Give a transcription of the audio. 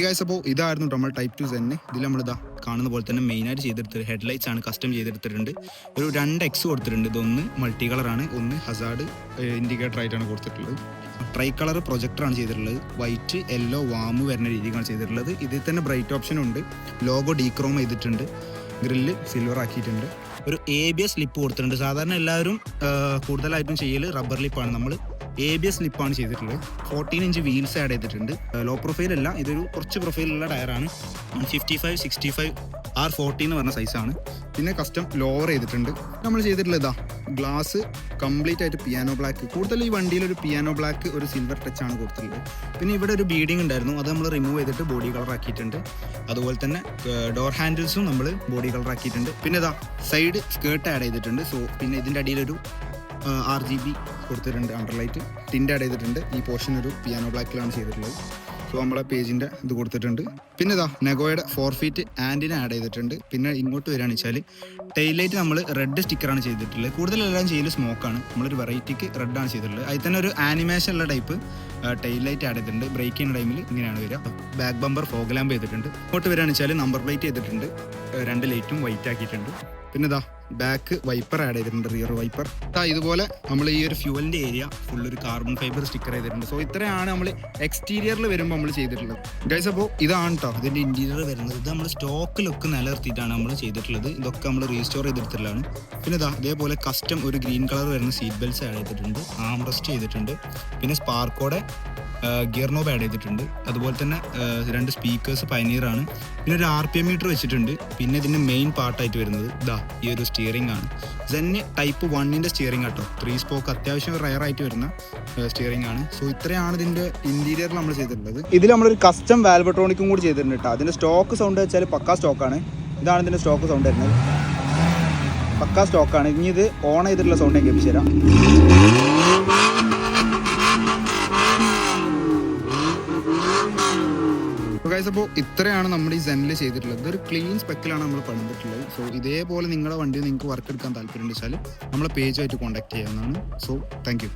Guys, അപ്പോൾ ഇതായിരുന്നു നമ്മൾ ടൈപ്പ് 2 സെന്നെ. ഇതിൽ നമ്മളിതാ കാണുന്ന പോലെ തന്നെ മെയിനായിട്ട് ചെയ്തെടുത്തത് ഹെഡ്ലൈറ്റ്സ് ആണ്. കസ്റ്റം ചെയ്തെടുത്തിട്ടുണ്ട്. ഒരു 2 എക്സ് കൊടുത്തിട്ടുണ്ട്. ഇതൊന്ന് മൾട്ടി കളറാണ്, ഒന്ന് ഹസാർഡ് ഇൻഡിക്കേറ്റർ ആയിട്ടാണ് കൊടുത്തിട്ടുള്ളത്. ട്രൈ കളർ പ്രൊജക്ടറാണ് ചെയ്തിട്ടുള്ളത്. വൈറ്റ്, യെല്ലോ, വാം വരുന്ന രീതിക്കാണ് ചെയ്തിട്ടുള്ളത്. ഇതിൽ തന്നെ ബ്രൈറ്റ് ഓപ്ഷനും ഉണ്ട്. ലോഗോ ഡീക്രോം ചെയ്തിട്ടുണ്ട്. ഗ്രില്ല് സിൽവർ ആക്കിയിട്ടുണ്ട്. ഒരു ABS ലിപ്പ് കൊടുത്തിട്ടുണ്ട്. സാധാരണ എല്ലാവരും കൂടുതലായിട്ടും ചെയ്യൽ റബ്ബർ ലിപ്പാണ്. നമ്മൾ ABS ലിപ്പാണ് ചെയ്തിട്ടുള്ളത്. 14 ഇഞ്ച് വീൽസ് ആഡ് ചെയ്തിട്ടുണ്ട്. ലോ പ്രൊഫൈൽ അല്ല, ഇതൊരു കുറച്ച് പ്രൊഫൈലുള്ള ടയറാണ്. 55, 65, R40 എന്ന് പറഞ്ഞ സൈസാണ്. പിന്നെ കസ്റ്റം ലോവർ ചെയ്തിട്ടുണ്ട്. നമ്മൾ ചെയ്തിട്ടുള്ളത് ഇതാ ഗ്ലാസ് കംപ്ലീറ്റ് ആയിട്ട് പിയാനോ ബ്ലാക്ക്. കൂടുതൽ ഈ വണ്ടിയിൽ ഒരു പിയാനോ ബ്ലാക്ക്, ഒരു സിൽവർ ടച്ച് ആണ് കൊടുത്തിട്ടുള്ളത്. പിന്നെ ഇവിടെ ഒരു ബീഡിങ് ഉണ്ടായിരുന്നു, അത് നമ്മൾ റിമൂവ് ചെയ്തിട്ട് ബോഡി കളർ ആക്കിയിട്ടുണ്ട്. അതുപോലെ തന്നെ ഡോർ ഹാൻഡിൽസും നമ്മൾ ബോഡി കളർ ആക്കിയിട്ടുണ്ട്. പിന്നെ ഇതാ സൈഡ് സ്കേർട്ട് ആഡ് ചെയ്തിട്ടുണ്ട്. സോ പിന്നെ ഇതിൻ്റെ അടിയിലൊരു RGB കൊടുത്തിട്ടുണ്ട്. അണ്ടർലൈറ്റ് ടിൻ്റ് ആഡ് ചെയ്തിട്ടുണ്ട്. ഈ പോർഷൻ ഒരു പിയാനോ ബ്ലാക്കിലാണ് ചെയ്തിട്ടുള്ളത്. സോ നമ്മളെ പേജിൻ്റെ ഇത് കൊടുത്തിട്ടുണ്ട്. പിന്നെ ഇതാ നെഗോയുടെ 4 ഫീറ്റ് ആൻറ്റിന ആഡ് ചെയ്തിട്ടുണ്ട്. പിന്നെ ഇങ്ങോട്ട് വരികയാണെന്ന് വെച്ചാൽ ടെയിൽ ലൈറ്റ് നമ്മൾ റെഡ് സ്റ്റിക്കറാണ് ചെയ്തിട്ടുള്ളത്. കൂടുതലെല്ലാം ചെയ്യൽ സ്മോക്കാണ്. നമ്മളൊരു വെറൈറ്റിക്ക് റെഡാണ് ചെയ്തിട്ടുള്ളത്. അതിൽ തന്നെ ഒരു ആനിമേഷൻ ഉള്ള ടൈപ്പ് ടെയിൽ ലൈറ്റ് ആഡ് ചെയ്തിട്ടുണ്ട്. ബ്രേക്ക് ചെയ്യുന്ന ടൈമിൽ ഇങ്ങനെയാണ് വരിക. ബാക്ക് ബമ്പർ ഫോഗ് ലാമ്പ് ചെയ്തിട്ടുണ്ട്. ഇങ്ങോട്ട് വരികയാണെന്ന് വെച്ചാൽ നമ്പർ പ്ലേറ്റ് ചെയ്തിട്ടുണ്ട്. 2 ലൈറ്റും വൈറ്റ് ആക്കിയിട്ടുണ്ട്. പിന്നെ ഇതാ ബാക്ക് വൈപ്പർ ആഡ് ചെയ്തിട്ടുണ്ട്, റിയർ വൈപ്പർ. ഇതുപോലെ നമ്മൾ ഈ ഒരു ഫ്യൂവലിൻ്റെ ഏരിയ ഫുൾ ഒരു കാർബൺ ഫൈബർ സ്റ്റിക്കർ ചെയ്തിട്ടുണ്ട്. സോ ഇത്രയാണ് നമ്മൾ എക്സ്റ്റീരിയറിൽ വരുമ്പോൾ നമ്മൾ ചെയ്തിട്ടുള്ളത്. ഗൈസ്, അപ്പോൾ ഇതാണ് കേട്ടോ ഇതിൻ്റെ ഇൻറ്റീരിയർ വരുന്നത്. ഇത് നമ്മൾ സ്റ്റോക്ക് ലുക്ക് നിലനിർത്തിയിട്ടാണ് നമ്മൾ ചെയ്തിട്ടുള്ളത്. ഇതൊക്കെ നമ്മൾ റീസ്റ്റോർ ചെയ്തെടുത്തിട്ടുള്ളതാണ്. പിന്നെ ഇതാ ഇതേപോലെ കസ്റ്റം ഒരു ഗ്രീൻ കളർ വരുന്ന സീറ്റ് ബെൽറ്റ്സ് ആഡ് ചെയ്തിട്ടുണ്ട്. ആംറസ്റ്റ് ചെയ്തിട്ടുണ്ട്. പിന്നെ സ്പാർക്കോടെ ഗിയർ നോബ് ആഡ് ചെയ്തിട്ടുണ്ട്. അതുപോലെ തന്നെ 2 സ്പീക്കേഴ്സ് പയനീറാണ്. പിന്നെ ഒരു RPM മീറ്റർ വെച്ചിട്ടുണ്ട്. പിന്നെ ഇതിൻ്റെ മെയിൻ പാർട്ടായിട്ട് വരുന്നത് ഇതാ ഈ ഒരു സ്റ്റിയറിംഗ് ആണ്. സെന്ന് ടൈപ്പ് 1ൻ്റെ സ്റ്റിയറിംഗ് ആട്ടോ. 3 സ്പോക്ക് അത്യാവശ്യം റയർ ആയിട്ട് വരുന്ന സ്റ്റിയറിംഗ് ആണ്. സോ ഇത്രയാണ് ഇതിൻ്റെ ഇൻറ്റീരിയറിൽ നമ്മൾ ചെയ്തിട്ടുള്ളത്. ഇതിൽ നമ്മളൊരു കസ്റ്റം വാൽവട്രോണിക്കും കൂടി ചെയ്തിട്ടുണ്ട് കേട്ടോ. അതിൻ്റെ സ്റ്റോക്ക് സൗണ്ട് വെച്ചാൽ പക്കാ സ്റ്റോക്കാണ്. ഇതാണ് ഇതിൻ്റെ സ്റ്റോക്ക് സൗണ്ട് വരുന്നത്. പക്കാ സ്റ്റോക്കാണ്. ഇനി ഇത് ഓൺ ചെയ്തിട്ടുള്ള സൗണ്ട് ഞാൻ കേൾപ്പിച്ചു തരാം. അപ്പോൾ ഇത്രയാണ് നമ്മുടെ ഈ സെന്നിൽ ചെയ്തിട്ടുള്ളത്. ഇതൊരു ക്ലീൻ സ്പെക്കിലാണ് നമ്മൾ പണിതിട്ടുള്ളത്. സോ ഇതേപോലെ നിങ്ങളുടെ വണ്ടിയിൽ നിങ്ങൾക്ക് വർക്ക് എടുക്കാൻ താല്പര്യം ഉണ്ടെന്ന് വെച്ചാൽ നമ്മളെ പേജുമായിട്ട് കോൺടാക്ട് ചെയ്യാവുന്നതാണ്. So thank you.